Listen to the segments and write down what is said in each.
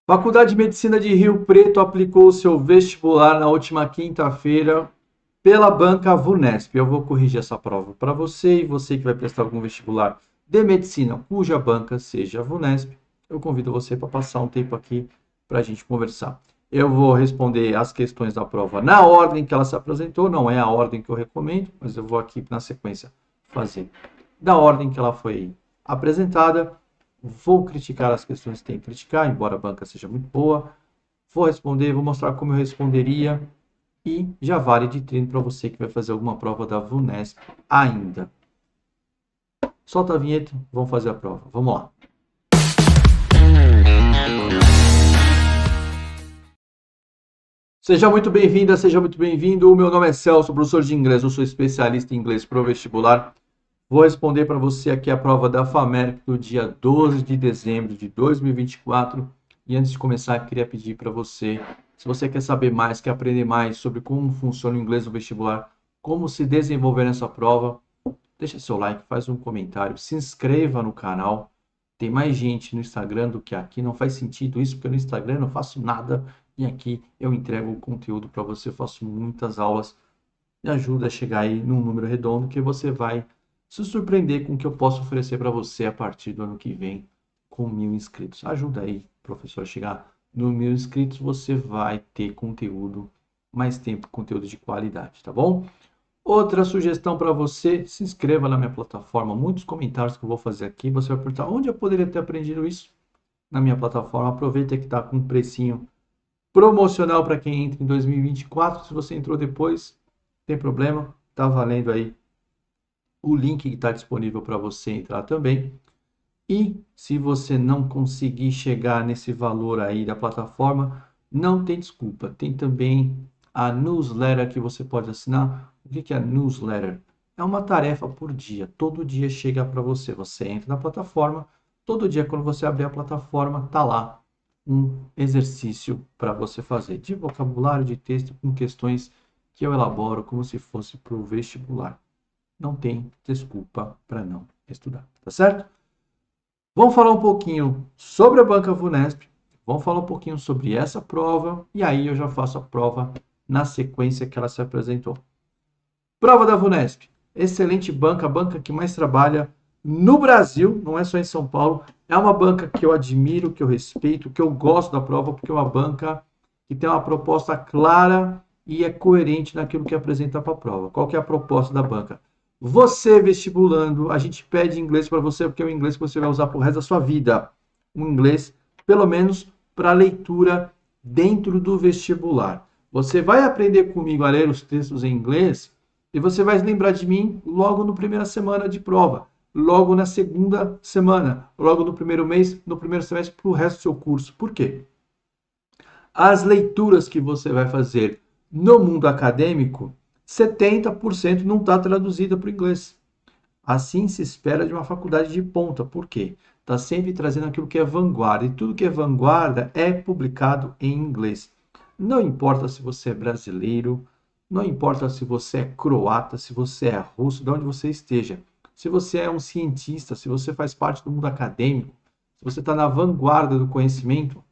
Faculdade de Medicina de Rio Preto aplicou o seu vestibular na última quinta-feira pela banca VUNESP. Eu vou corrigir essa prova para você e você que vai prestar algum vestibular de medicina cuja banca seja a VUNESP. Eu convido você para passar um tempo aqui para a gente conversar. Eu vou responder as questões da prova na ordem que ela se apresentou, não é a ordem que eu recomendo, mas eu vou aqui na sequência fazer da ordem que ela foi apresentada. Vou criticar as questões que tem que criticar, embora a banca seja muito boa. Vou responder, vou mostrar como eu responderia e já vale de treino para você que vai fazer alguma prova da VUNESP ainda. Solta a vinheta, vamos fazer a prova. Vamos lá. Seja muito bem-vinda, seja muito bem-vindo. O meu nome é Celso, professor de inglês. Eu sou especialista em inglês para o vestibular. Vou responder para você aqui a prova da FAMERP do dia 12 de dezembro de 2024. E antes de começar, queria pedir para você, se você quer saber mais, quer aprender mais sobre como funciona o inglês no vestibular, como se desenvolver nessa prova, deixa seu like, faz um comentário, se inscreva no canal. Tem mais gente no Instagram do que aqui. Não faz sentido isso, porque no Instagram eu não faço nada e aqui eu entrego o conteúdo para você. Eu faço muitas aulas. Me ajuda a chegar aí num número redondo que você vai se surpreender com o que eu posso oferecer para você a partir do ano que vem com 1.000 inscritos. Ajuda aí, professor, a chegar no 1.000 inscritos. Você vai ter conteúdo, mais tempo, conteúdo de qualidade, tá bom? Outra sugestão para você, se inscreva na minha plataforma. Muitos comentários que eu vou fazer aqui, você vai perguntar onde eu poderia ter aprendido isso na minha plataforma. Aproveita que está com um precinho promocional para quem entra em 2024. Se você entrou depois, não tem problema, está valendo aí o link que está disponível para você entrar também. E se você não conseguir chegar nesse valor aí da plataforma, não tem desculpa. Tem também a newsletter que você pode assinar. O que é a newsletter? É uma tarefa por dia. Todo dia chega para você. Você entra na plataforma. Todo dia, quando você abrir a plataforma, tá lá um exercício para você fazer de vocabulário, de texto, com questões que eu elaboro como se fosse para o vestibular. Não tem desculpa para não estudar, tá certo? Vamos falar um pouquinho sobre a banca VUNESP, vamos falar um pouquinho sobre essa prova e aí eu já faço a prova na sequência que ela se apresentou. Prova da VUNESP, excelente banca, a banca que mais trabalha no Brasil, não é só em São Paulo, é uma banca que eu admiro, que eu respeito, que eu gosto da prova, porque é uma banca que tem uma proposta clara e é coerente naquilo que apresenta para a prova. Qual que é a proposta da banca? Você, vestibulando, a gente pede inglês para você, porque é o inglês que você vai usar para o resto da sua vida. Um inglês, pelo menos, para leitura dentro do vestibular. Você vai aprender comigo a ler os textos em inglês e você vai lembrar de mim logo na primeira semana de prova, logo na segunda semana, logo no primeiro mês, no primeiro semestre, para o resto do seu curso. Por quê? As leituras que você vai fazer no mundo acadêmico, 70% não está traduzida para o inglês. Assim se espera de uma faculdade de ponta. Por quê? Está sempre trazendo aquilo que é vanguarda. E tudo que é vanguarda é publicado em inglês. Não importa se você é brasileiro, não importa se você é croata, se você é russo, de onde você esteja. Se você é um cientista, se você faz parte do mundo acadêmico, se você está na vanguarda do conhecimento,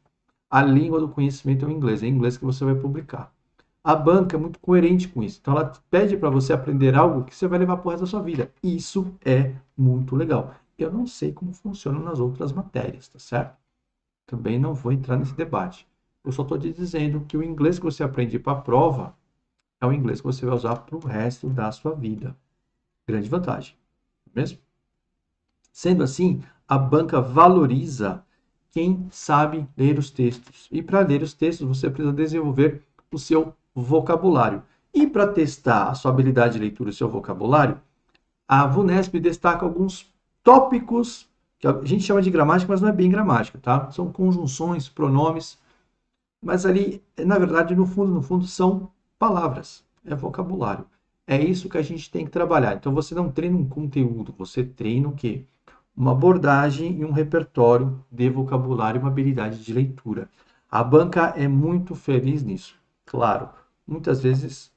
a língua do conhecimento é o inglês. É em inglês que você vai publicar. A banca é muito coerente com isso. Então, ela pede para você aprender algo que você vai levar para o resto da sua vida. Isso é muito legal. Eu não sei como funciona nas outras matérias, tá certo? Também não vou entrar nesse debate. Eu só estou te dizendo que o inglês que você aprende para a prova é o inglês que você vai usar para o resto da sua vida. Grande vantagem, não é mesmo? Sendo assim, a banca valoriza quem sabe ler os textos. E para ler os textos, você precisa desenvolver o seu vocabulário. E para testar a sua habilidade de leitura e o seu vocabulário, a VUNESP destaca alguns tópicos que a gente chama de gramática, mas não é bem gramática, tá? São conjunções, pronomes, mas ali, na verdade, no fundo, são palavras, é vocabulário. É isso que a gente tem que trabalhar. Então, você não treina um conteúdo, você treina o quê? Uma abordagem e um repertório de vocabulário e uma habilidade de leitura. A banca é muito feliz nisso. Claro, muitas vezes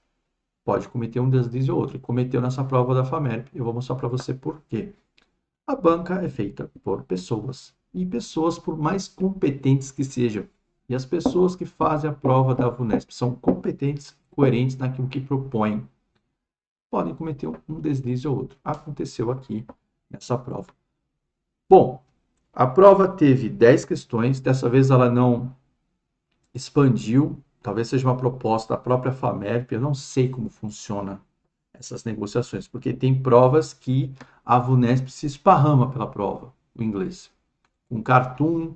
pode cometer um deslize ou outro. Cometeu nessa prova da FAMERP. Eu vou mostrar para você por quê. A banca é feita por pessoas. E pessoas, por mais competentes que sejam, e as pessoas que fazem a prova da VUNESP são competentes, coerentes naquilo que propõem, podem cometer um deslize ou outro. Aconteceu aqui nessa prova. Bom, a prova teve 10 questões, dessa vez ela não expandiu, talvez seja uma proposta da própria FAMERP, eu não sei como funciona essas negociações, porque tem provas que a VUNESP se esparrama pela prova, o inglês. Um cartoon,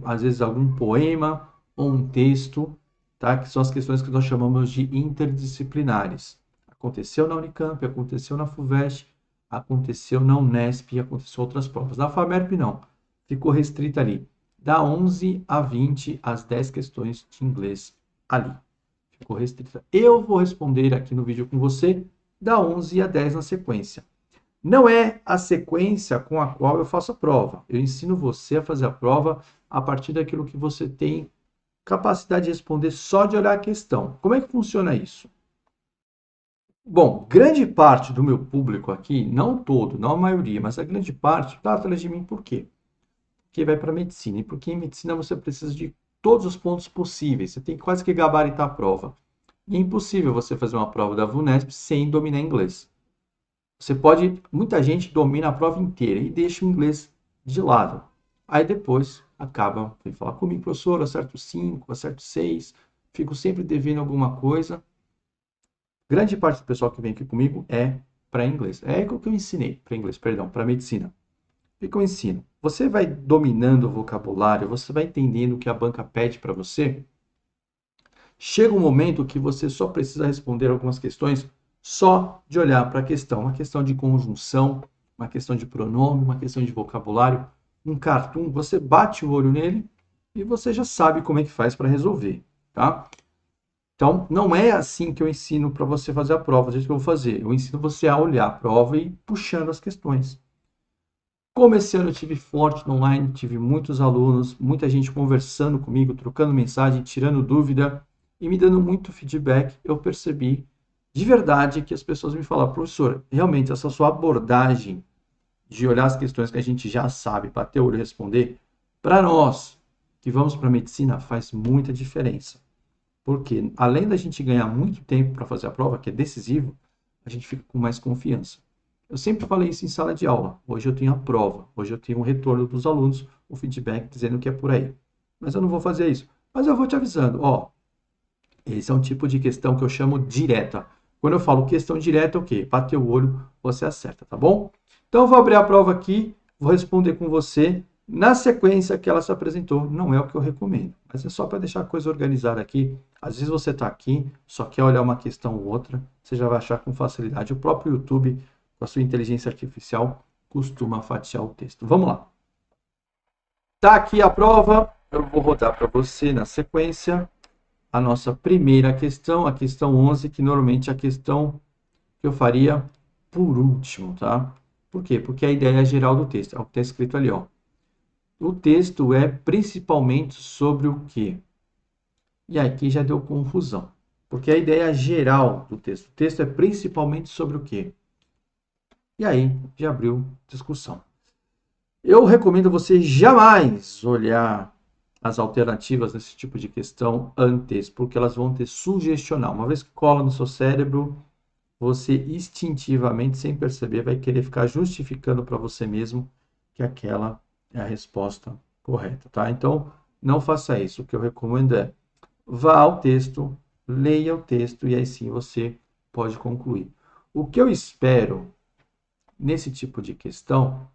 às vezes algum poema ou um texto, tá? Que são as questões que nós chamamos de interdisciplinares. Aconteceu na Unicamp, aconteceu na FUVEST, aconteceu na Unesp e aconteceu outras provas. Na FAMERP não, ficou restrita ali. Da 11 a 20, as 10 questões de inglês ali. Ficou restrita. Eu vou responder aqui no vídeo com você da 11 a 10 na sequência. Não é a sequência com a qual eu faço a prova. Eu ensino você a fazer a prova a partir daquilo que você tem capacidade de responder só de olhar a questão. Como é que funciona isso? Bom, grande parte do meu público aqui, não todo, não a maioria, mas a grande parte está atrás de mim por quê? Porque vai para medicina. E porque em medicina você precisa de todos os pontos possíveis. Você tem quase que gabaritar a prova. E é impossível você fazer uma prova da VUNESP sem dominar inglês. Você pode, muita gente domina a prova inteira e deixa o inglês de lado. Aí depois acaba, vem falar comigo, professor, acerto 5, acerto 6, fico sempre devendo alguma coisa. Grande parte do pessoal que vem aqui comigo é para inglês. É o que eu ensinei, para inglês, perdão, para medicina. O que eu ensino? Você vai dominando o vocabulário, você vai entendendo o que a banca pede para você. Chega um momento que você só precisa responder algumas questões só de olhar para a questão. Uma questão de conjunção, uma questão de pronome, uma questão de vocabulário, um cartoon, você bate o olho nele e você já sabe como é que faz para resolver, tá? Então, não é assim que eu ensino para você fazer a prova, do jeito que eu vou fazer. Eu ensino você a olhar a prova e ir puxando as questões. Como esse ano eu tive forte no online, tive muitos alunos, muita gente conversando comigo, trocando mensagem, tirando dúvida e me dando muito feedback, eu percebi de verdade que as pessoas me falaram, professor, realmente essa sua abordagem de olhar as questões que a gente já sabe, bater o olho e responder, para nós que vamos para a medicina faz muita diferença. Porque além da gente ganhar muito tempo para fazer a prova, que é decisivo, a gente fica com mais confiança. Eu sempre falei isso em sala de aula. Hoje eu tenho a prova, hoje eu tenho um retorno dos alunos, o feedback dizendo que é por aí. Mas eu não vou fazer isso. Mas eu vou te avisando, ó, esse é um tipo de questão que eu chamo direta. Quando eu falo questão direta, é o quê? Bateu o olho, você acerta, tá bom? Então eu vou abrir a prova aqui, vou responder com você na sequência que ela se apresentou. Não é o que eu recomendo, mas é só para deixar a coisa organizada aqui. Às vezes você está aqui, só quer olhar uma questão ou outra, você já vai achar com facilidade. O próprio YouTube, com a sua inteligência artificial, costuma fatiar o texto. Vamos lá. Tá aqui a prova, eu vou rodar para você na sequência a nossa primeira questão, a questão 11, que normalmente é a questão que eu faria por último, tá? Por quê? Porque a ideia geral do texto, é o que está escrito ali, ó. O texto é principalmente sobre o quê? E aqui já deu confusão, porque a ideia geral do texto, o texto é principalmente sobre o quê? E aí já abriu discussão. Eu recomendo você jamais olhar as alternativas desse tipo de questão antes, porque elas vão te sugestionar. Uma vez que cola no seu cérebro, você instintivamente, sem perceber, vai querer ficar justificando para você mesmo que aquela é a resposta correta, tá? Então, não faça isso. O que eu recomendo é vá ao texto, leia o texto e aí sim você pode concluir. O que eu espero nesse tipo de questão,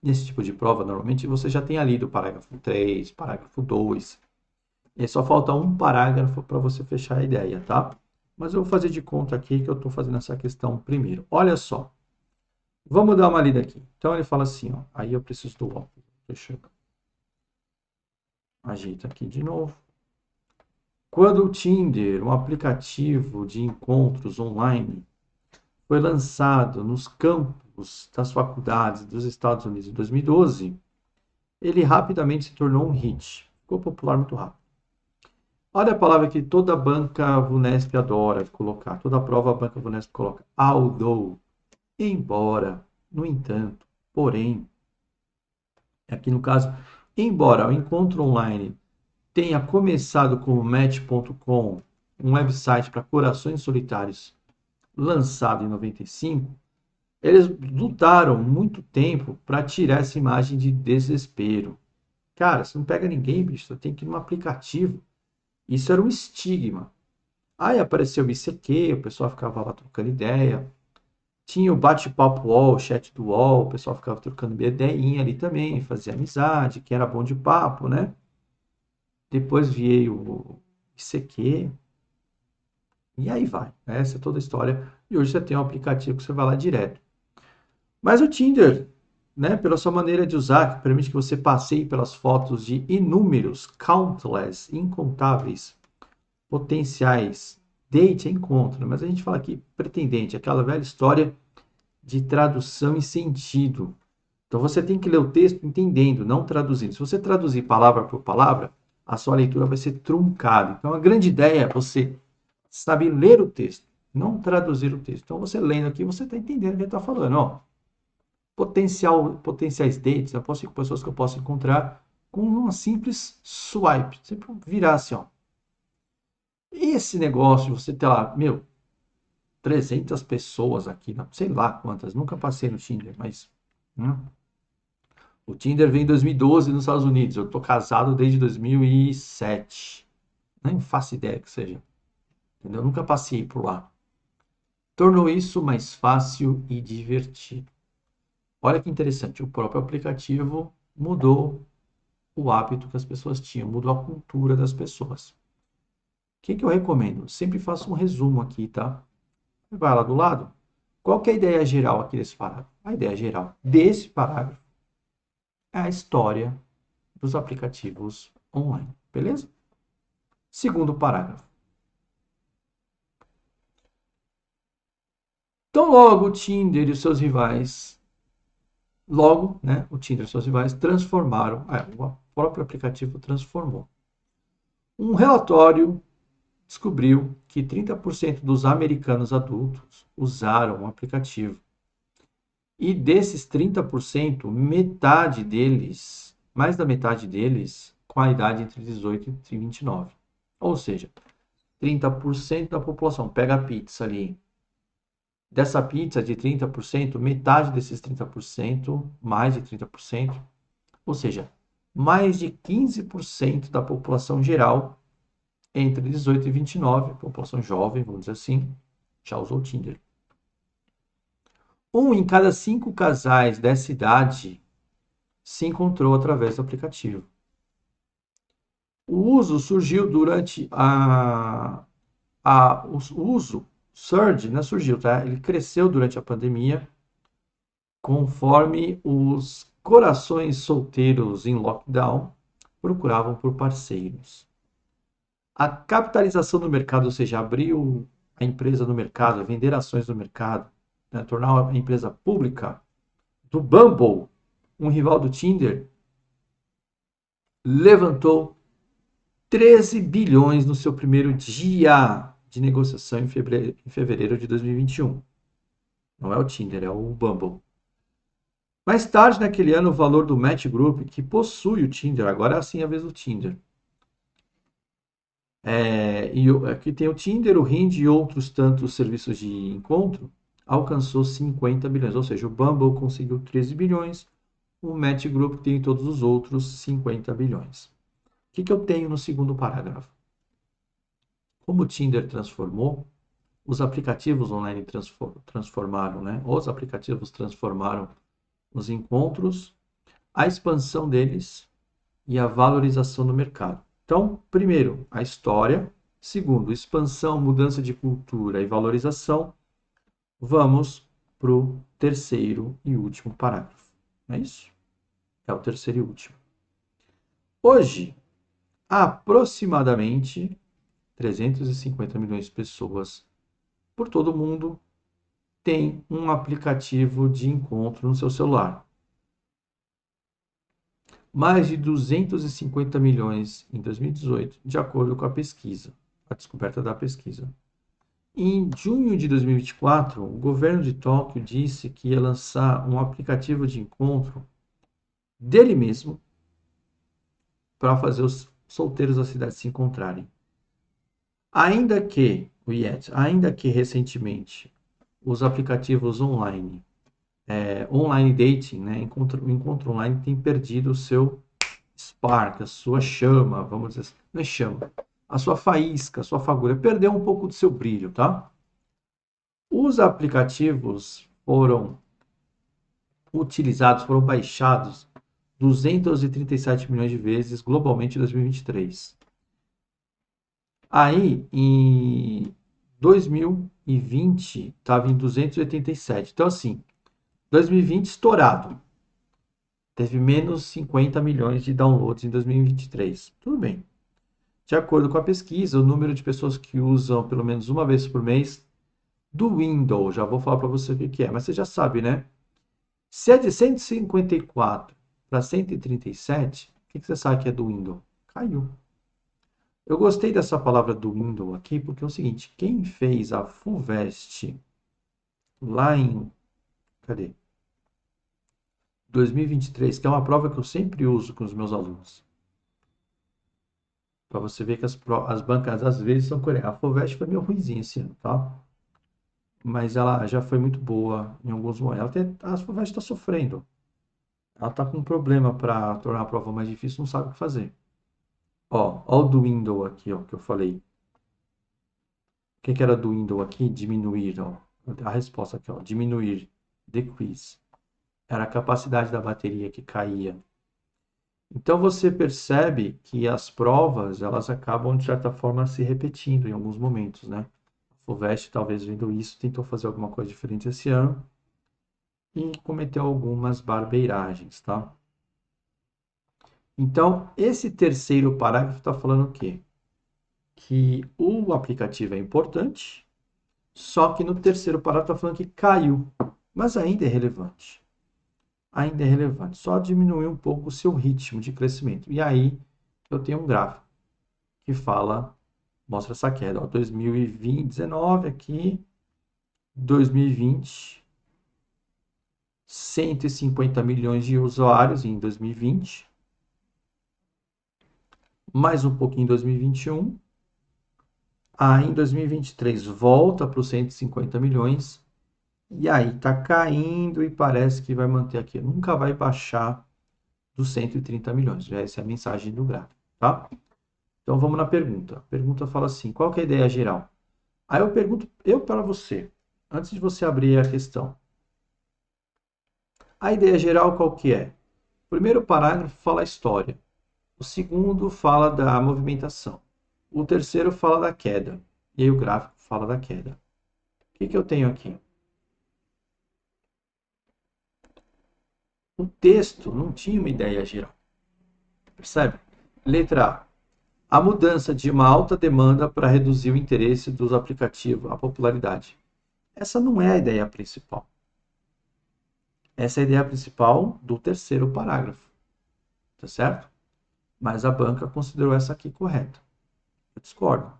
nesse tipo de prova, normalmente você já tenha lido o parágrafo 3, parágrafo 2, e aí só falta um parágrafo para você fechar a ideia, tá? Mas eu vou fazer de conta aqui que eu estou fazendo essa questão primeiro. Olha só. Vamos dar uma lida aqui. Então ele fala assim, ó. Aí eu preciso do óculos. Deixa eu ajeitar aqui de novo. Quando o Tinder, um aplicativo de encontros online, foi lançado nos campos das faculdades dos Estados Unidos em 2012, ele rapidamente se tornou um hit. Ficou popular muito rápido. Olha a palavra que toda banca VUNESP adora colocar, toda prova a banca VUNESP coloca. Although, embora, no entanto, porém. Aqui no caso, embora o encontro online tenha começado como Match.com, um website para corações solitários, lançado em 95, eles lutaram muito tempo para tirar essa imagem de desespero. Cara, você não pega ninguém, bicho, você tem que ir num aplicativo. Isso era um estigma. Aí apareceu o ICQ, o pessoal ficava lá trocando ideia. Tinha o bate-papo UOL, o chat do UOL, o pessoal ficava trocando ideinha ali também, fazia amizade, que era bom de papo, né? Depois veio o ICQ, e aí vai. Essa é toda a história. E hoje você tem um aplicativo que você vai lá direto. Mas o Tinder, né, pela sua maneira de usar, que permite que você passeie pelas fotos de inúmeros, countless, incontáveis, potenciais date, encontro. Mas a gente fala aqui pretendente, aquela velha história de tradução e sentido. Então você tem que ler o texto entendendo, não traduzindo. Se você traduzir palavra por palavra, a sua leitura vai ser truncada. Então a grande ideia é você saber ler o texto, não traduzir o texto. Então você lendo aqui, você está entendendo o que ele está falando. Ó, potenciais dates, eu posso ir com pessoas que eu posso encontrar com uma simples swipe. Sempre virar assim, ó. Esse negócio de você ter lá, meu, 300 pessoas aqui, não sei lá quantas, nunca passei no Tinder, mas né? O Tinder veio em 2012 nos Estados Unidos. Eu tô casado desde 2007. Nem faço ideia que seja. Entendeu? Eu nunca passei por lá. Tornou isso mais fácil e divertido. Olha que interessante, o próprio aplicativo mudou o hábito que as pessoas tinham, mudou a cultura das pessoas. O que que eu recomendo? Sempre faço um resumo aqui, tá? Vai lá do lado. Qual que é a ideia geral aqui desse parágrafo? A ideia geral desse parágrafo é a história dos aplicativos online, beleza? Segundo parágrafo. Então, logo o Tinder e os seus rivais, logo, né, o Tinder e seus rivais transformaram, o próprio aplicativo transformou. Um relatório descobriu que 30% dos americanos adultos usaram o aplicativo. E desses 30%, metade deles, mais da metade deles, com a idade entre 18 e 29. Ou seja, 30% da população pega a pizza ali. Dessa pizza de 30%, metade desses 30%, mais de 30%, ou seja, mais de 15% da população geral entre 18 e 29, população jovem, vamos dizer assim, já usou o Tinder. Um em cada 5 casais dessa idade se encontrou através do aplicativo. O uso surgiu durante o uso surge, né, surgiu, tá? Ele cresceu durante a pandemia, conforme os corações solteiros em lockdown procuravam por parceiros. A capitalização do mercado, ou seja, abrir a empresa no mercado, vender ações no mercado, né, tornar a empresa pública, do Bumble, um rival do Tinder, levantou 13 bilhões no seu primeiro dia de negociação em fevereiro de 2021. Não é o Tinder, é o Bumble. Mais tarde, naquele ano, o valor do Match Group, que possui o Tinder, agora é assim a vez do Tinder. Aqui tem o Tinder, o Hinge e outros tantos serviços de encontro, alcançou 50 bilhões. Ou seja, o Bumble conseguiu 13 bilhões, o Match Group tem todos os outros 50 bilhões. O que eu tenho no segundo parágrafo? Como o Tinder transformou, os aplicativos online transformaram, né? Os aplicativos transformaram os encontros, a expansão deles e a valorização do mercado. Então, primeiro, a história. Segundo, expansão, mudança de cultura e valorização. Vamos para o terceiro e último parágrafo. Não é isso? É o terceiro e último. Hoje, aproximadamente 350 milhões de pessoas por todo o mundo têm um aplicativo de encontro no seu celular. Mais de 250 milhões em 2018, de acordo com a pesquisa, a descoberta da pesquisa. Em junho de 2024, o governo de Tóquio disse que ia lançar um aplicativo de encontro dele mesmo para fazer os solteiros da cidade se encontrarem. Ainda que recentemente os aplicativos online, online dating, né, o encontro online tem perdido o seu spark, a sua chama, vamos dizer assim, não é chama, a sua faísca, a sua fagulha, perdeu um pouco do seu brilho, tá? Os aplicativos foram utilizados, foram baixados 237 milhões de vezes globalmente em 2023. Aí, em 2020, estava em 287. Então, assim, 2020 estourado. Teve menos 50 milhões de downloads em 2023. Tudo bem. De acordo com a pesquisa, o número de pessoas que usam pelo menos uma vez por mês do Windows, já vou falar para você o que é, mas você já sabe, né? Se é de 154 para 137, o que você sabe que é do Windows? Caiu. Eu gostei dessa palavra do Windows aqui porque é o seguinte, quem fez a FUVEST lá em, cadê? 2023, que é uma prova que eu sempre uso com os meus alunos. Para você ver que as bancas às vezes são coreanas. A FUVEST foi meio ruimzinha esse ano, tá? Mas ela já foi muito boa em alguns momentos. A FUVEST está sofrendo. Ela está com um problema para tornar a prova mais difícil, não sabe o que fazer. Ó o do Windows aqui, ó, que eu falei. O que era do Windows aqui? Diminuir, ó. A resposta aqui, ó. Diminuir. Decrease. Era a capacidade da bateria que caía. Então você percebe que as provas, elas acabam de certa forma se repetindo em alguns momentos, né? A FUVEST, talvez vendo isso, tentou fazer alguma coisa diferente esse ano e cometeu algumas barbeiragens, tá? Então, esse terceiro parágrafo está falando o quê? Que o aplicativo é importante, só que no terceiro parágrafo está falando que caiu, mas ainda é relevante. Ainda é relevante, só diminuiu um pouco o seu ritmo de crescimento. E aí eu tenho um gráfico que mostra essa queda. Ó, 2019 aqui, 2020, 150 milhões de usuários em 2020, mais um pouquinho em 2021. Aí em 2023 volta para os 150 milhões. E aí está caindo e parece que vai manter aqui. Nunca vai baixar dos 130 milhões. Já essa é a mensagem do gráfico, tá? Então vamos na pergunta. A pergunta fala assim: qual que é a ideia geral? Aí eu pergunto para você, antes de você abrir a questão. A ideia geral qual que é? O primeiro parágrafo fala a história. O segundo fala da movimentação. O terceiro fala da queda. E aí o gráfico fala da queda. O que eu tenho aqui? O texto não tinha uma ideia geral. Percebe? Letra A. A mudança de uma alta demanda para reduzir o interesse dos aplicativos, a popularidade. Essa não é a ideia principal. Essa é a ideia principal do terceiro parágrafo. Tá certo? Mas a banca considerou essa aqui correta. Eu discordo.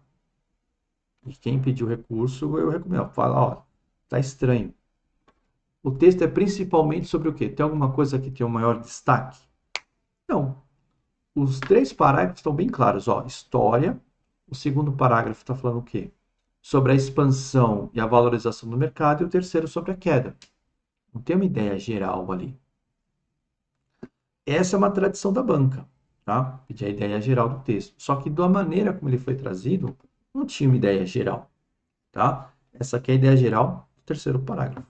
E quem pediu recurso, eu recomendo. Fala, ó, tá estranho. O texto é principalmente sobre o quê? Tem alguma coisa que tem um maior destaque? Não. Os três parágrafos estão bem claros. Ó, história. O segundo parágrafo está falando o quê? Sobre a expansão e a valorização do mercado. E o terceiro sobre a queda. Não tem uma ideia geral ali. Essa é uma tradição da banca, tá? Pedir a ideia geral do texto. Só que da maneira como ele foi trazido, não tinha uma ideia geral, tá? Essa aqui é a ideia geral do terceiro parágrafo.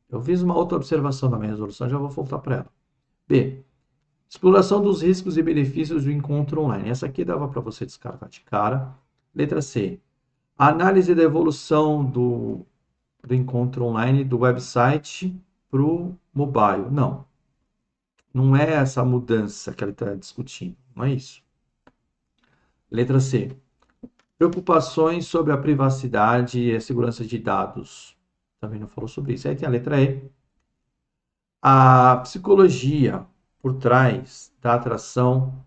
Eu fiz uma outra observação na minha resolução, já vou voltar para ela. B. Exploração dos riscos e benefícios do encontro online. Essa aqui dava para você descartar de cara. Letra C. Análise da evolução do encontro online do website para o mobile. Não. Não é essa mudança que ele está discutindo. Não é isso. Letra C. Preocupações sobre a privacidade e a segurança de dados. Também não falou sobre isso. Aí tem a letra E. A psicologia por trás da atração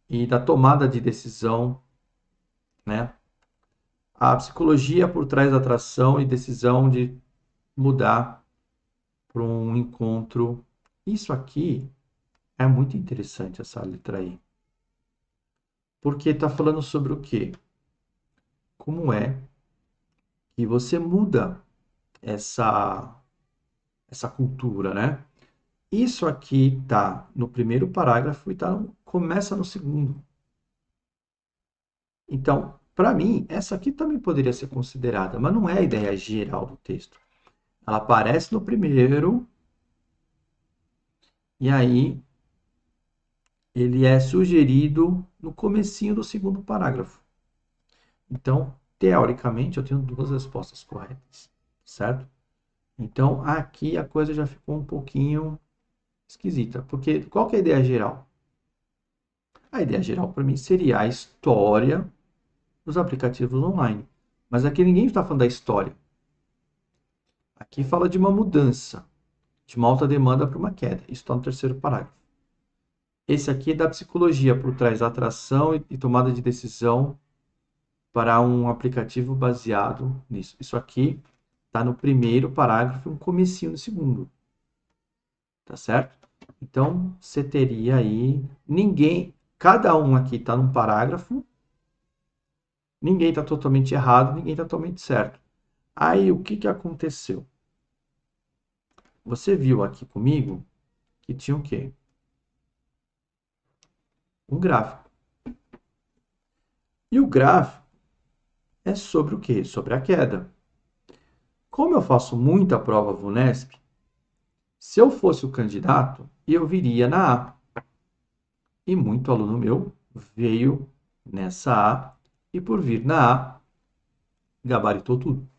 e da tomada de decisão, né? A psicologia por trás da atração e decisão de mudar para um encontro. Isso aqui é muito interessante, essa letra aí. Porque está falando sobre o quê? Como é que você muda essa, essa cultura, né? Isso aqui está no primeiro parágrafo e começa no segundo. Então, para mim, essa aqui também poderia ser considerada, mas não é a ideia geral do texto. Ela aparece no primeiro e aí ele é sugerido no comecinho do segundo parágrafo. Então, teoricamente, eu tenho duas respostas corretas, certo? Então, aqui a coisa já ficou um pouquinho esquisita, porque qual que é a ideia geral? A ideia geral para mim seria a história dos aplicativos online. Mas aqui ninguém está falando da história. Aqui fala de uma mudança, de uma alta demanda para uma queda. Isso está no terceiro parágrafo. Esse aqui é da psicologia por trás da atração e tomada de decisão para um aplicativo baseado nisso. Isso aqui está no primeiro parágrafo e um comecinho no segundo. Tá certo? Então, você teria aí cada um aqui está num parágrafo, ninguém está totalmente errado, ninguém está totalmente certo. Aí, o que aconteceu? Você viu aqui comigo que tinha o quê? Um gráfico. E o gráfico é sobre o quê? Sobre a queda. Como eu faço muita prova VUNESP, se eu fosse o candidato, eu viria na A. E muito aluno meu veio nessa A e por vir na A, gabaritou tudo.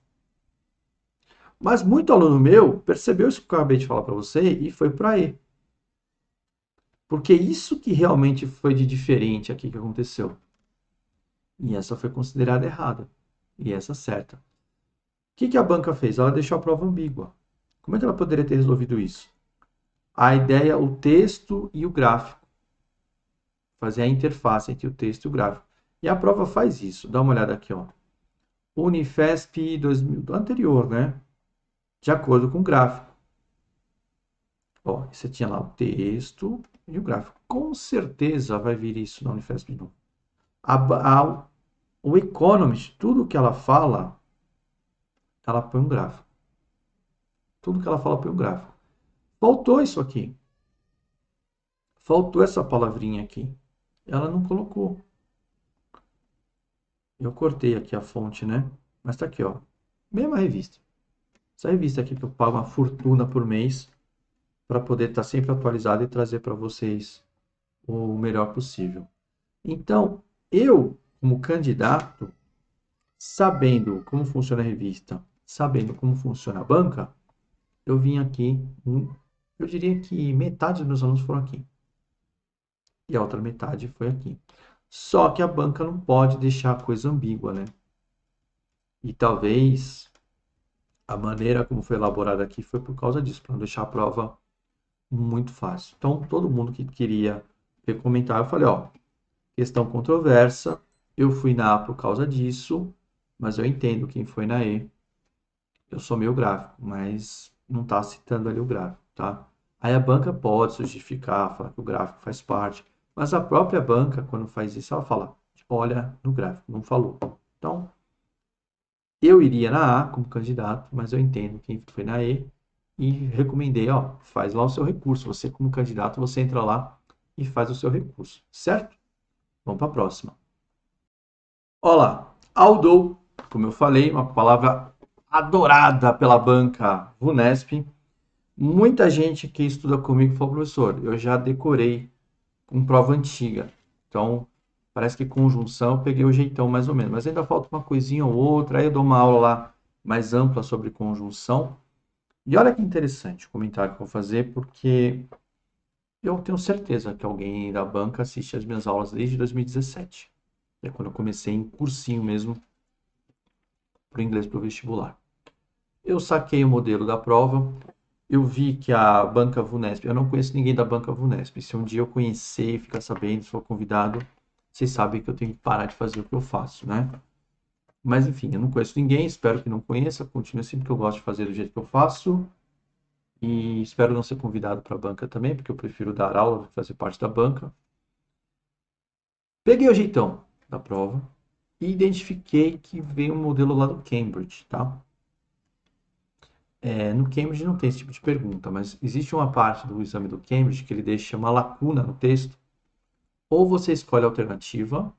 Mas muito aluno meu percebeu isso que eu acabei de falar para você e foi para E. Porque isso que realmente foi de diferente aqui que aconteceu. E essa foi considerada errada. E essa certa. O que a banca fez? Ela deixou a prova ambígua. Como é que ela poderia ter resolvido isso? A ideia, o texto e o gráfico. Fazer a interface entre o texto e o gráfico. E a prova faz isso. Dá uma olhada aqui, ó. Unifesp 2000, do anterior, né? De acordo com o gráfico. Ó, você tinha lá o texto e o gráfico. Com certeza vai vir isso na Unifesp de novo. O Economist, tudo que ela fala, ela põe um gráfico. Tudo que ela fala põe um gráfico. Faltou isso aqui. Faltou essa palavrinha aqui. Ela não colocou. Eu cortei aqui a fonte, né? Mas tá aqui, ó. Mesma revista. Essa revista aqui que eu pago uma fortuna por mês para poder estar sempre atualizado e trazer para vocês o melhor possível. Então, eu, como candidato, sabendo como funciona a revista, sabendo como funciona a banca, eu vim aqui, eu diria que metade dos meus alunos foram aqui. E a outra metade foi aqui. Só que a banca não pode deixar a coisa ambígua, né? E talvez a maneira como foi elaborada aqui foi por causa disso, para não deixar a prova muito fácil. Então, todo mundo que queria ver comentário, eu falei, ó, questão controversa, eu fui na A por causa disso, mas eu entendo quem foi na E. Eu sou meio gráfico, mas não está citando ali o gráfico, tá? Aí a banca pode justificar, falar que o gráfico faz parte, mas a própria banca, quando faz isso, ela fala, olha no gráfico, não falou. Então, eu iria na A como candidato, mas eu entendo quem foi na E e recomendei, ó, faz lá o seu recurso. Você como candidato, você entra lá e faz o seu recurso, certo? Vamos para a próxima. Olá, Aldo, como eu falei, uma palavra adorada pela banca VUNESP. Muita gente que estuda comigo falou, professor, eu já decorei com prova antiga. Então, parece que conjunção eu peguei o jeitão mais ou menos. Mas ainda falta uma coisinha ou outra. Aí eu dou uma aula lá mais ampla sobre conjunção. E olha que interessante o comentário que eu vou fazer, porque eu tenho certeza que alguém da banca assiste as minhas aulas desde 2017. É quando eu comecei em cursinho mesmo para o inglês para o vestibular. Eu saquei o modelo da prova, eu vi que a banca VUNESP, eu não conheço ninguém da banca VUNESP. Se um dia eu conhecer e ficar sabendo, se for convidado, vocês sabem que eu tenho que parar de fazer o que eu faço, né? Mas enfim, eu não conheço ninguém, espero que não conheça, continue assim, porque eu gosto de fazer do jeito que eu faço. E espero não ser convidado para a banca também, porque eu prefiro dar aula, fazer parte da banca. Peguei o jeitão da prova e identifiquei que veio um modelo lá do Cambridge, tá? No Cambridge não tem esse tipo de pergunta, mas existe uma parte do exame do Cambridge que ele deixa uma lacuna no texto. Ou você escolhe a alternativa,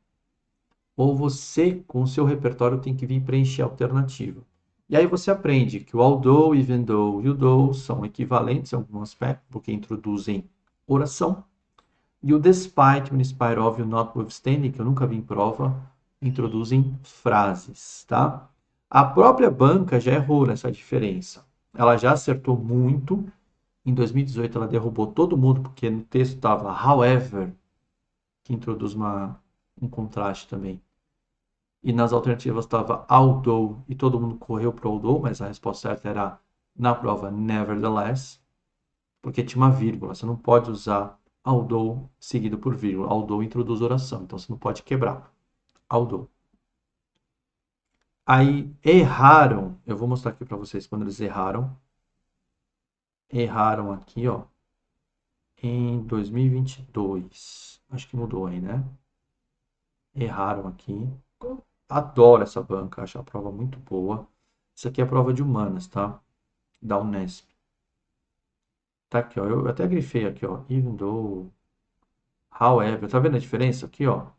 ou você, com o seu repertório, tem que vir preencher a alternativa. E aí você aprende que o although, even though e o though são equivalentes em algum aspecto, porque introduzem oração. E o despite, in spite of e o notwithstanding, que eu nunca vi em prova, introduzem frases, tá? A própria banca já errou nessa diferença. Ela já acertou muito. Em 2018 ela derrubou todo mundo, porque no texto estava however, que introduz um contraste também. E nas alternativas estava although, e todo mundo correu para although, mas a resposta certa era, na prova, nevertheless, porque tinha uma vírgula. Você não pode usar although seguido por vírgula. Although introduz oração, então você não pode quebrar. Although. Aí erraram, eu vou mostrar aqui para vocês quando eles erraram. Erraram aqui, ó, em 2022. Acho que mudou aí, né? Erraram aqui. Adoro essa banca, acho a prova muito boa. Isso aqui é a prova de humanas, tá? Da Unesp. Tá aqui, ó. Eu até grifei aqui, ó. Even though, however. Tá vendo a diferença aqui, ó?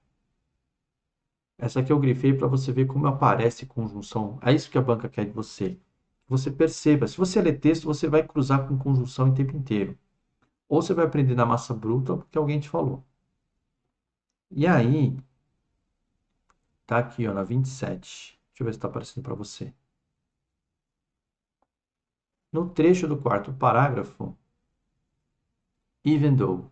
Essa aqui eu grifei para você ver como aparece conjunção. É isso que a banca quer de você. Você perceba. Se você ler texto, você vai cruzar com conjunção o tempo inteiro. Ou você vai aprender na massa bruta porque alguém te falou. E aí, tá aqui, ó, na 27. Deixa eu ver se está aparecendo para você. No trecho do quarto parágrafo, even though,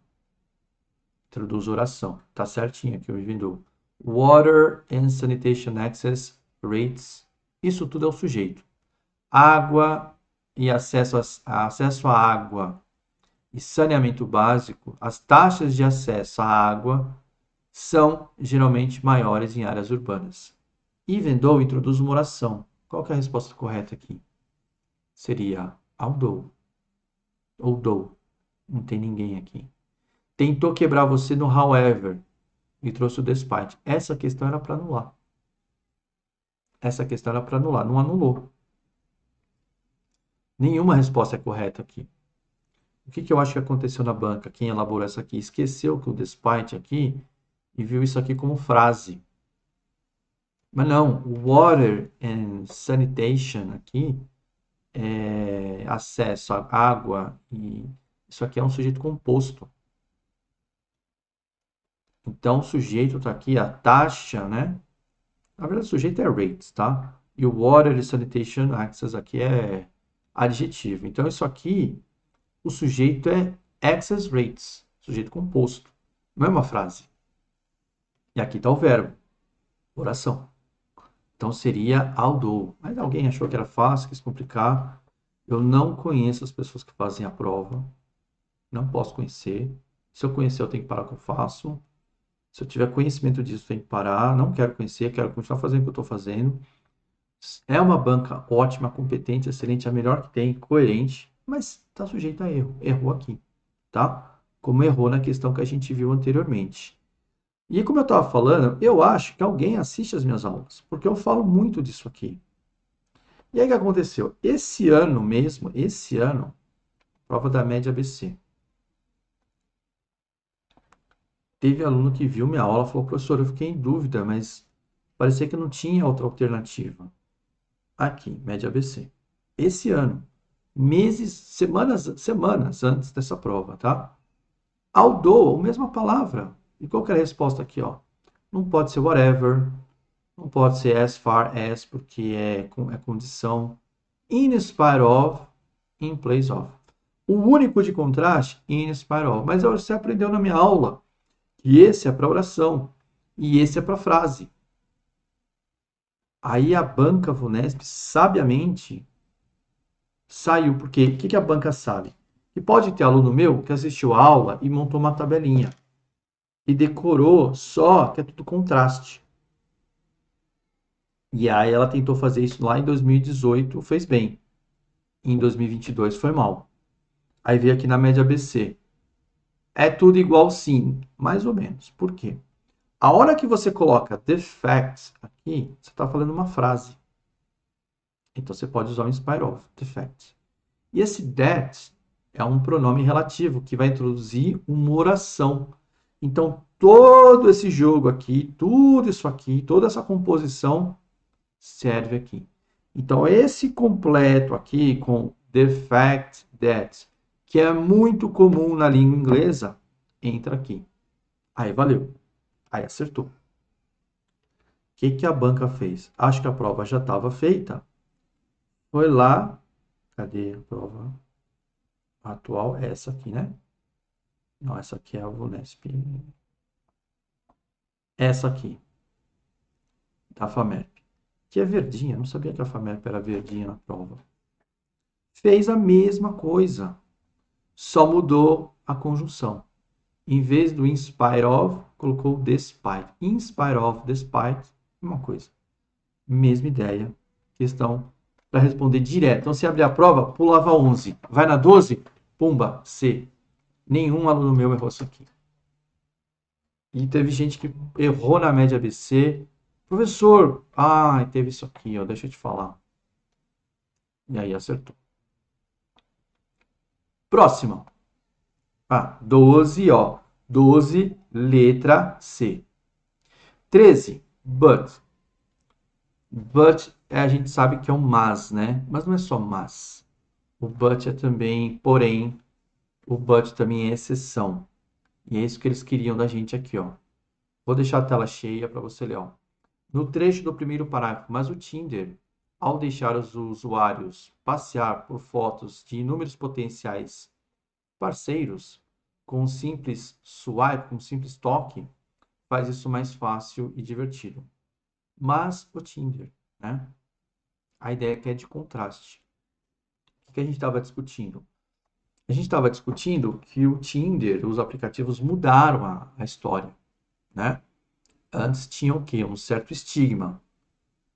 traduz oração. Tá certinho aqui o even though. Water and sanitation access rates. Isso tudo é o sujeito. Água e acesso à água e saneamento básico, as taxas de acesso à água são geralmente maiores em áreas urbanas. Even though introduz uma oração. Qual que é a resposta correta aqui? Seria although. Ou though. Não tem ninguém aqui. Tentou quebrar você no however e trouxe o despite. Essa questão era para anular. Essa questão era para anular. Não anulou. Nenhuma resposta é correta aqui. O que eu acho que aconteceu na banca? Quem elaborou essa aqui esqueceu que o despite aqui e viu isso aqui como frase. Mas não, water and sanitation aqui é acesso à água e isso aqui é um sujeito composto. Então, o sujeito está aqui, a taxa, né? Na verdade, o sujeito é rates, tá? E o water e sanitation access aqui é adjetivo. Então, isso aqui, o sujeito é access rates, sujeito composto. Não é uma frase. E aqui está o verbo, oração. Então seria although. Mas alguém achou que era fácil, quis complicar. Eu não conheço as pessoas que fazem a prova. Não posso conhecer. Se eu conhecer, eu tenho que parar o que eu faço. Se eu tiver conhecimento disso, eu tenho que parar. Não quero conhecer, quero continuar fazendo o que eu estou fazendo. É uma banca ótima, competente, excelente, a melhor que tem, coerente, mas está sujeito a erro. Errou aqui, tá? Como errou na questão que a gente viu anteriormente. E como eu estava falando, eu acho que alguém assiste as minhas aulas, porque eu falo muito disso aqui. E aí o que aconteceu? Esse ano mesmo, prova da média ABC. Teve aluno que viu minha aula e falou, professor, eu fiquei em dúvida, mas parecia que não tinha outra alternativa. Aqui, média ABC. Esse ano, meses, semanas antes dessa prova, tá? Although, a mesma palavra. E qual que é a resposta aqui, ó? Não pode ser whatever, não pode ser as far as, porque é condição. In spite of, in place of. O único de contraste, in spite of. Mas você aprendeu na minha aula que esse é para oração e esse é para frase. Aí a banca Vunesp, sabiamente, saiu. Porque o que a banca sabe? Que pode ter aluno meu que assistiu a aula e montou uma tabelinha. E decorou só que é tudo contraste. E aí ela tentou fazer isso lá em 2018, fez bem. Em 2022 foi mal. Aí veio aqui na média ABC. É tudo igual sim, mais ou menos. Por quê? A hora que você coloca the fact aqui, você está falando uma frase. Então você pode usar o in spite of, the fact. E esse that é um pronome relativo que vai introduzir uma oração. Então todo esse jogo aqui, tudo isso aqui, toda essa composição serve aqui. Então esse completo aqui com the fact that, que é muito comum na língua inglesa, entra aqui. Aí valeu. Aí acertou. O que a banca fez? Acho que a prova já estava feita. Foi lá. Cadê a prova atual? É essa aqui, né? Não, essa aqui é a Vunesp. Essa aqui, da FAMERP. Que é verdinha. Não sabia que a FAMERP era verdinha na prova. Fez a mesma coisa. Só mudou a conjunção. Em vez do in spite of, colocou despite. In spite of, despite, uma coisa. Mesma ideia. Questão para responder direto. Então, se abrir a prova, pulava 11. Vai na 12, pumba, C. Nenhum aluno meu errou isso aqui. E teve gente que errou na média ABC. Professor, teve isso aqui, ó, deixa eu te falar. E aí acertou. Próxima. 12, ó. 12, letra C. 13, but. But a gente sabe que é um mas, né? Mas não é só mas. O but é também, porém, o but também é exceção. E é isso que eles queriam da gente aqui, ó. Vou deixar a tela cheia para você ler, ó. No trecho do primeiro parágrafo, mas o Tinder, ao deixar os usuários passear por fotos de inúmeros potenciais parceiros, com um simples swipe, com um simples toque, faz isso mais fácil e divertido. Mas o Tinder, né? A ideia é que é de contraste. O que a gente estava discutindo? A gente estava discutindo que o Tinder, os aplicativos mudaram a história, né? Antes tinha o quê? Um certo estigma.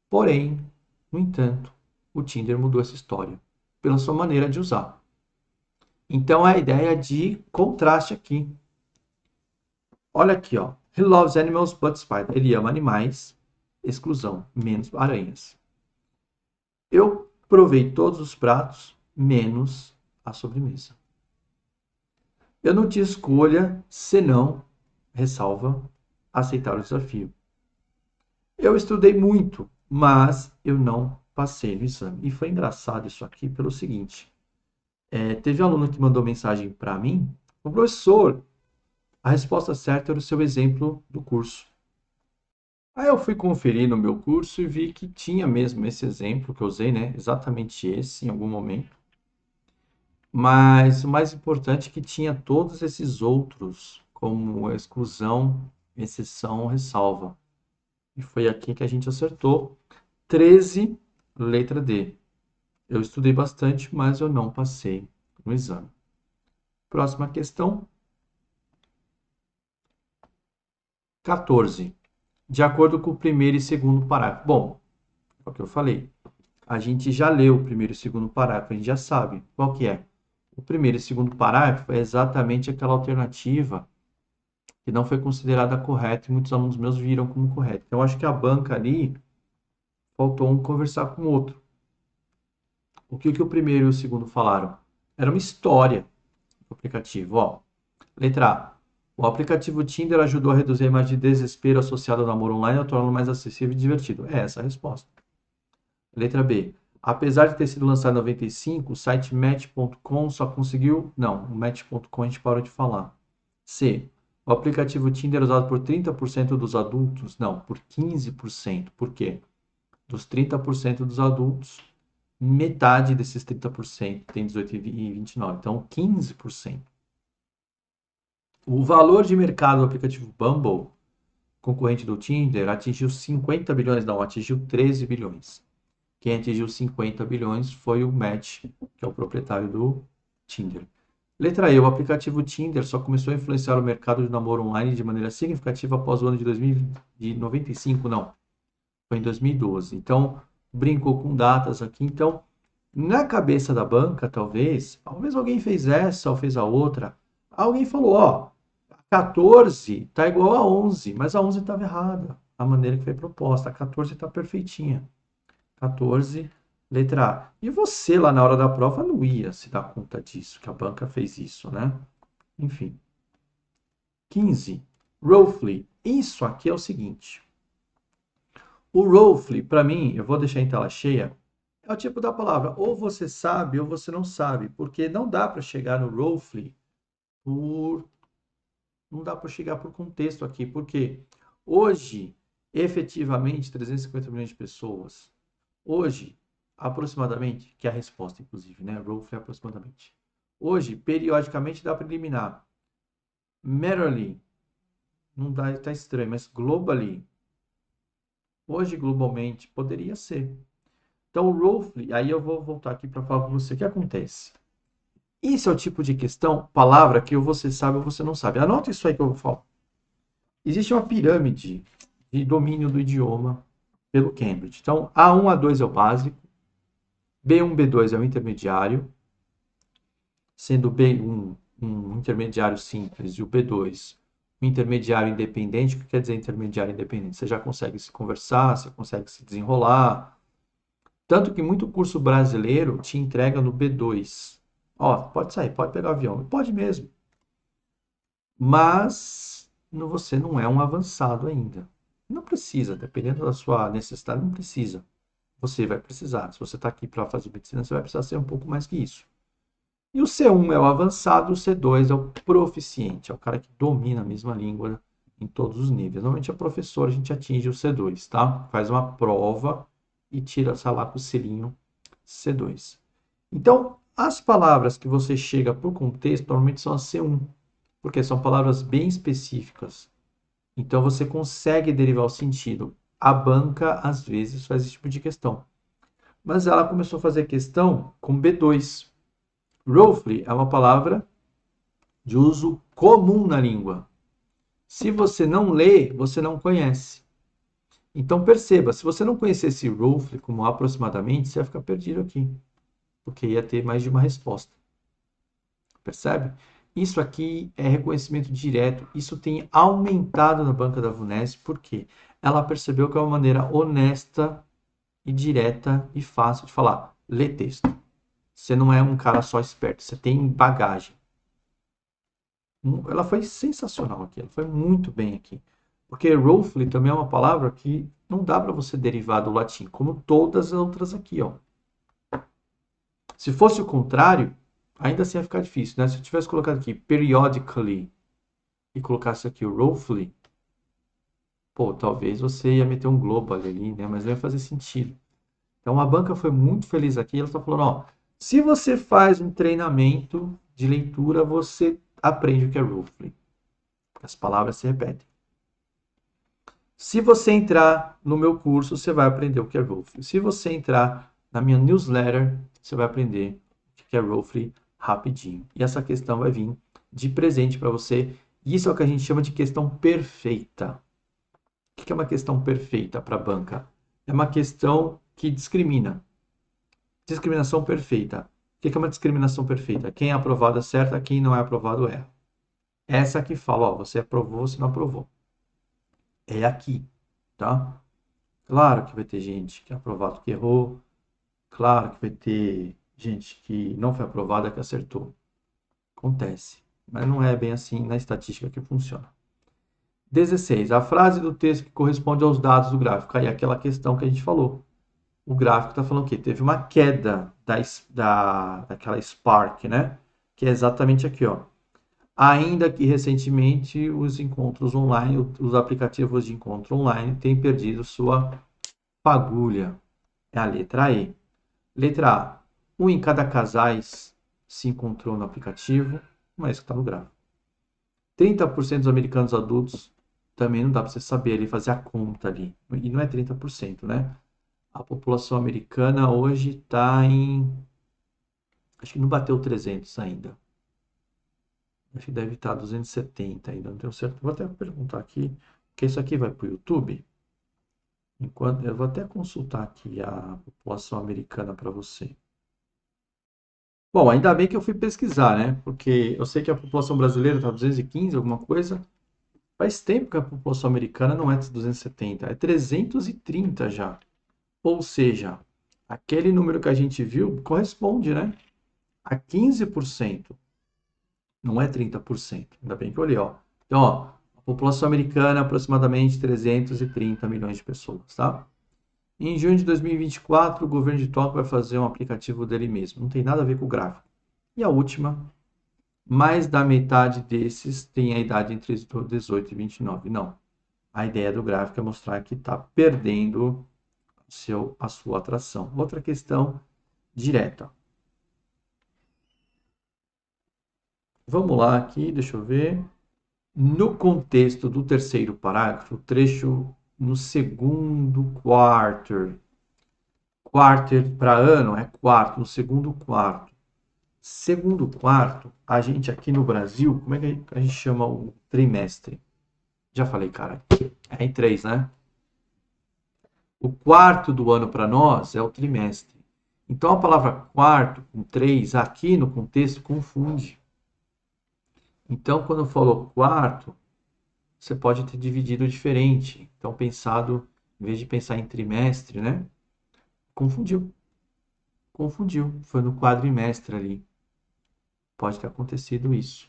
Porém, no entanto, o Tinder mudou essa história pela sua maneira de usar. Então, a ideia de contraste aqui. Olha aqui, ó. He loves animals but spiders. Ele ama animais, exclusão, menos aranhas. Eu provei todos os pratos, menos a sobremesa. Eu não tinha escolha senão, ressalva, aceitar o desafio. Eu estudei muito, mas eu não passei no exame. E foi engraçado isso aqui pelo seguinte. Teve um aluno que mandou mensagem para mim. O professor, a resposta certa era o seu exemplo do curso. Aí eu fui conferir no meu curso e vi que tinha mesmo esse exemplo que eu usei, né? Exatamente esse em algum momento. Mas o mais importante é que tinha todos esses outros, como exclusão, exceção, ressalva. E foi aqui que a gente acertou. 13, letra D. Eu estudei bastante, mas eu não passei no exame. Próxima questão. 14. De acordo com o primeiro e segundo parágrafo. Bom, é o que eu falei. A gente já leu o primeiro e segundo parágrafo, a gente já sabe qual que é. O primeiro e segundo parágrafo é exatamente aquela alternativa que não foi considerada correta e muitos alunos meus viram como correta. Então, eu acho que a banca ali faltou um conversar com o outro. O que o primeiro e o segundo falaram? Era uma história do aplicativo. Ó, letra A. O aplicativo Tinder ajudou a reduzir a imagem de desespero associada ao namoro online e a torná-lo mais acessível e divertido. É essa a resposta. Letra B. Apesar de ter sido lançado em 95, o site Match.com só conseguiu... Não, o Match.com a gente parou de falar. C. O aplicativo Tinder é usado por 30% dos adultos? Não, por 15%. Por quê? Dos 30% dos adultos, metade desses 30% tem 18 e 29. Então, 15%. O valor de mercado do aplicativo Bumble, concorrente do Tinder, atingiu 50 bilhões, não, atingiu 13 bilhões. Quem atingiu 50 bilhões foi o Match, que é o proprietário do Tinder. Letra E. O aplicativo Tinder só começou a influenciar o mercado de namoro online de maneira significativa após o ano de 95, não. Foi em 2012. Então, brincou com datas aqui. Então, na cabeça da banca, talvez alguém fez essa ou fez a outra. Alguém falou, ó, 14 está igual a 11, mas a 11 estava errada, a maneira que foi proposta. A 14 está perfeitinha. 14, letra A. E você lá na hora da prova não ia se dar conta disso, que a banca fez isso, né? Enfim. 15, roughly. Isso aqui é o seguinte. O roughly, para mim, eu vou deixar em tela cheia, é o tipo da palavra ou você sabe ou você não sabe, porque não dá para chegar no roughly por não dá para chegar por contexto aqui, porque hoje, efetivamente, 350 milhões de pessoas, hoje, aproximadamente, que é a resposta, inclusive, né? Roughly, aproximadamente. Hoje, periodicamente, dá para eliminar. Merely, não dá, tá estranho, mas globally, hoje, globalmente, poderia ser. Então, roughly, aí eu vou voltar aqui para falar para você o que acontece. Isso é o tipo de questão, palavra que ou você sabe ou você não sabe. Anota isso aí que eu vou falar. Existe uma pirâmide de domínio do idioma pelo Cambridge. Então, A1, A2 é o básico, B1, B2 é o intermediário, sendo o B1 um intermediário simples e o B2 um intermediário independente. O que quer dizer intermediário independente? Você já consegue se conversar, você consegue se desenrolar. Tanto que muito curso brasileiro te entrega no B2. Ó, pode sair, pode pegar o avião. Pode mesmo. Mas você não é um avançado ainda. Não precisa, dependendo da sua necessidade, não precisa. Você vai precisar. Se você está aqui para fazer medicina, você vai precisar ser um pouco mais que isso. E o C1 é o avançado, o C2 é o proficiente, é o cara que domina a mesma língua em todos os níveis. Normalmente é professor, a gente atinge o C2, tá? Faz uma prova e tira, sei lá, com o selinho C2. Então, as palavras que você chega por contexto normalmente são as C1, porque são palavras bem específicas. Então, você consegue derivar o sentido. A banca, às vezes, faz esse tipo de questão. Mas ela começou a fazer questão com B2. Roughly é uma palavra de uso comum na língua. Se você não lê, você não conhece. Então perceba, se você não conhecesse roughly como aproximadamente, você ia ficar perdido aqui, porque ia ter mais de uma resposta. Percebe? Isso aqui é reconhecimento direto. Isso tem aumentado na banca da VUNESP, porque ela percebeu que é uma maneira honesta e direta e fácil de falar. Lê texto. Você não é um cara só esperto, você tem bagagem. Ela foi sensacional aqui, ela foi muito bem aqui. Porque roughly também é uma palavra que não dá para você derivar do latim, como todas as outras aqui, ó. Se fosse o contrário, ainda assim ia ficar difícil, né? Se eu tivesse colocado aqui periodically e colocasse aqui o roughly, pô, talvez você ia meter um global ali, né? Mas não ia fazer sentido. Então a banca foi muito feliz aqui, ela está falando, ó, se você faz um treinamento de leitura, você aprende o que é roughly. As palavras se repetem. Se você entrar no meu curso, você vai aprender o que é roughly. Se você entrar na minha newsletter, você vai aprender o que é roughly rapidinho. E essa questão vai vir de presente para você. Isso é o que a gente chama de questão perfeita. O que é uma questão perfeita para a banca? É uma questão que discrimina. Discriminação perfeita. O que é uma discriminação perfeita? Quem é aprovado acerta, quem não é aprovado erra. Essa aqui fala, ó, você aprovou, você não aprovou. É aqui, tá? Claro que vai ter gente que é aprovado que errou. Claro que vai ter gente que não foi aprovada que acertou. Acontece. Mas não é bem assim na estatística que funciona. 16. A frase do texto que corresponde aos dados do gráfico. Aí aquela questão que a gente falou. O gráfico está falando o quê? Teve uma queda daquela Spark, né? Que é exatamente aqui, ó. Ainda que recentemente os encontros online, os aplicativos de encontro online têm perdido sua fagulha. É a letra E. Letra A. Um em cada casais se encontrou no aplicativo, mas que está no gráfico. 30% dos americanos adultos, também não dá para você saber ali, fazer a conta ali. E não é 30%, né? A população americana hoje está em. Acho que não bateu 300 ainda. Acho que deve estar 270 ainda, não tenho certeza. Vou até perguntar aqui, porque isso aqui vai para o YouTube. Enquanto, eu vou até consultar aqui a população americana para você. Bom, ainda bem que eu fui pesquisar, né? Porque eu sei que a população brasileira está 215, alguma coisa. Faz tempo que a população americana não é de 270, é 330 já. Ou seja, aquele número que a gente viu corresponde, né, a 15%, não é 30%. Ainda bem que eu olhei, ó. Então, ó, a população americana é aproximadamente 330 milhões de pessoas, tá? Em junho de 2024, o governo de Tóquio vai fazer um aplicativo dele mesmo. Não tem nada a ver com o gráfico. E a última, mais da metade desses tem a idade entre 18 e 29. Não. A ideia do gráfico é mostrar que está perdendo a sua atração. Outra questão direta. Vamos lá aqui, deixa eu ver. No contexto do terceiro parágrafo, o trecho no segundo quarter. Quarter para ano é quarto, no segundo quarto. Segundo quarto, a gente aqui no Brasil, como é que a gente chama o trimestre? Já falei, cara. É em três, né? O quarto do ano para nós é o trimestre. Então a palavra quarto com três aqui no contexto confunde. Então quando falou quarto, você pode ter dividido diferente. Então pensado, em vez de pensar em trimestre, né? Confundiu. Confundiu. Foi no quadrimestre ali. Pode ter acontecido isso.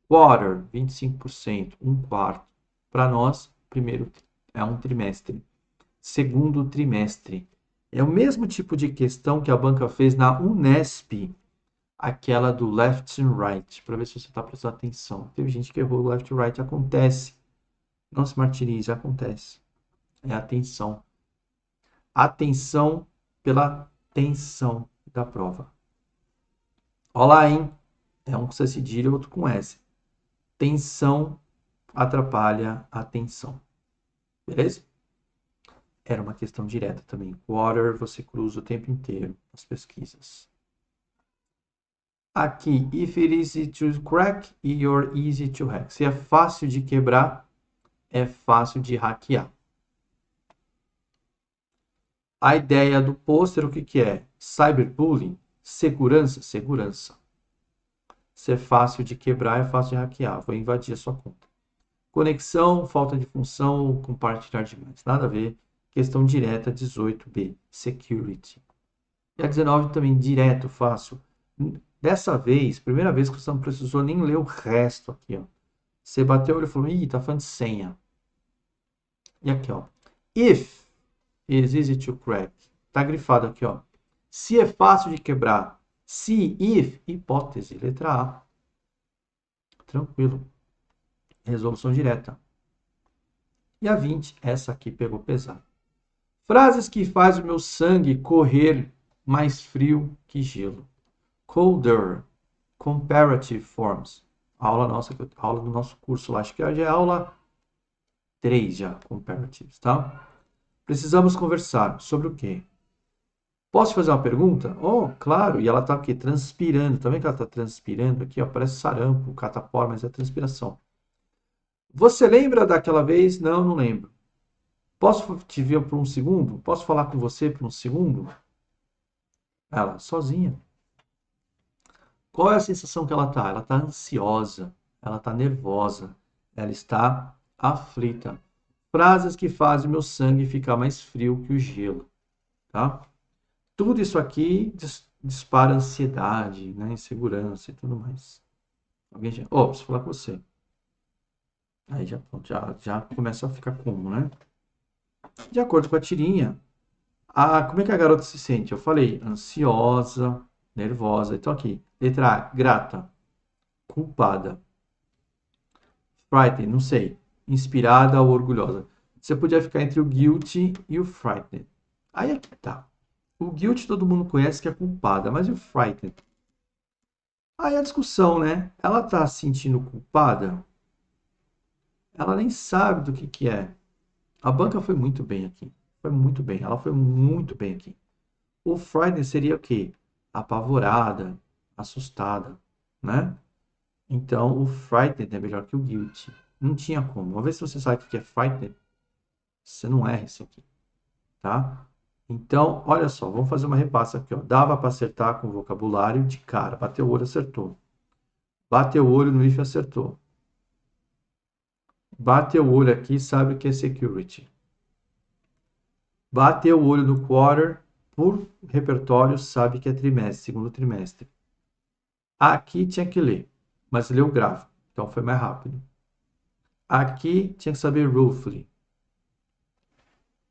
Quarter, 25%, um quarto. Para nós, primeiro é um trimestre. Segundo trimestre. É o mesmo tipo de questão que a banca fez na Unesp, aquela do left and right, para ver se você está prestando atenção. Teve gente que errou o left and right, acontece. Não se martirize, acontece. É atenção. Atenção pela tensão da prova. Olha lá, hein? É um com C cedilha, outro com S. Tensão atrapalha a atenção. Beleza? Era uma questão direta também. Water você cruza o tempo inteiro nas pesquisas. Aqui, if it is easy to crack, you're easy to hack. Se é fácil de quebrar, é fácil de hackear. A ideia do pôster, o que que é? Cyberbullying, segurança, segurança. Se é fácil de quebrar, é fácil de hackear. Vou invadir a sua conta. Conexão, falta de função, compartilhar demais. Nada a ver. Questão direta, 18b, security. E a 19 também, direto, fácil. Dessa vez, primeira vez que você não precisou nem ler o resto aqui, ó. Você bateu o olho e falou, ih, tá falando de senha. E aqui, ó. If is easy to crack. Tá grifado aqui, ó. Se é fácil de quebrar. Se, if, hipótese, letra A. Tranquilo. Resolução direta. E a 20, essa aqui pegou pesado. Frases que faz o meu sangue correr mais frio que gelo. Colder. Comparative forms. Aula nossa, aula do nosso curso lá. Acho que já é aula 3 já, comparatives, tá? Precisamos conversar sobre o quê? Posso fazer uma pergunta? Oh, claro. E ela tá aqui transpirando. Tá vendo que ela tá transpirando aqui? Ó, parece sarampo, catapora, mas é transpiração. Você lembra daquela vez? Não, não lembro. Posso te ver por um segundo? Posso falar com você por um segundo? Ela, sozinha. Qual é a sensação que ela tá? Ela tá ansiosa, ela tá nervosa, ela está aflita. Frases que fazem meu sangue ficar mais frio que o gelo, tá? Tudo isso aqui dispara ansiedade, né, insegurança e tudo mais. Alguém já... Oh, preciso falar com você. Aí já começa a ficar como, né? De acordo com a tirinha, como é que a garota se sente? Eu falei, ansiosa, nervosa. Então aqui, letra A, grata, culpada. Frightened, não sei. Inspirada ou orgulhosa. Você podia ficar entre o guilty e o frightened. Aí aqui tá. O guilty todo mundo conhece que é culpada, mas e o frightened? Aí a discussão, né? Ela tá se sentindo culpada? Ela nem sabe do que é. A banca foi muito bem aqui. Foi muito bem. Ela foi muito bem aqui. O frightened seria o quê? Apavorada, assustada, né? Então, o frightened é melhor que o guilty. Não tinha como. Uma vez que você sabe o que é frightened, você não erra isso aqui, tá? Então, olha só, vamos fazer uma repassa aqui, ó. Dava para acertar com vocabulário de cara. Bateu o olho, acertou. Bateu o olho no if, acertou. Bateu o olho aqui, sabe o que é security. Bateu o olho no quarter, por repertório, sabe que é trimestre, segundo trimestre. Aqui tinha que ler, mas leu o gráfico, então foi mais rápido. Aqui tinha que saber roughly.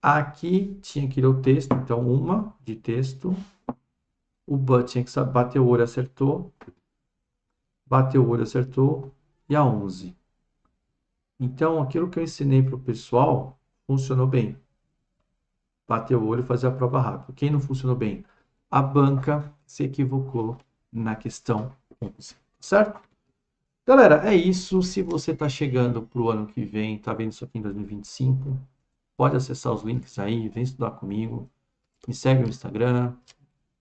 Aqui tinha que ler o texto, então uma de texto. O but tinha que saber, bateu o olho, acertou. Bateu o olho, acertou. E a 11. Então, aquilo que eu ensinei para o pessoal funcionou bem. Bateu o olho e fazer a prova rápido. Quem não funcionou bem? A banca se equivocou na questão 11. Certo? Galera, é isso. Se você está chegando para o ano que vem, está vendo isso aqui em 2025, pode acessar os links aí, vem estudar comigo. Me segue no Instagram,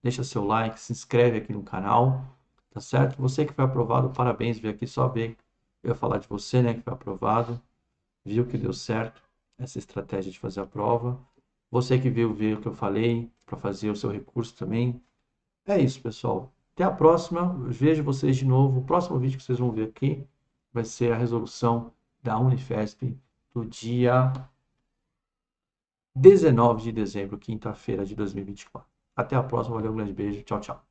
deixa seu like, se inscreve aqui no canal, tá certo? Você que foi aprovado, parabéns, veio aqui só ver. Eu ia falar de você, né, que foi aprovado, viu que deu certo essa estratégia de fazer a prova. Você que veio ver o que eu falei, para fazer o seu recurso também. É isso, pessoal. Até a próxima. Vejo vocês de novo. O próximo vídeo que vocês vão ver aqui vai ser a resolução da Unifesp do dia 19 de dezembro, quinta-feira de 2024. Até a próxima. Valeu, um grande beijo. Tchau, tchau.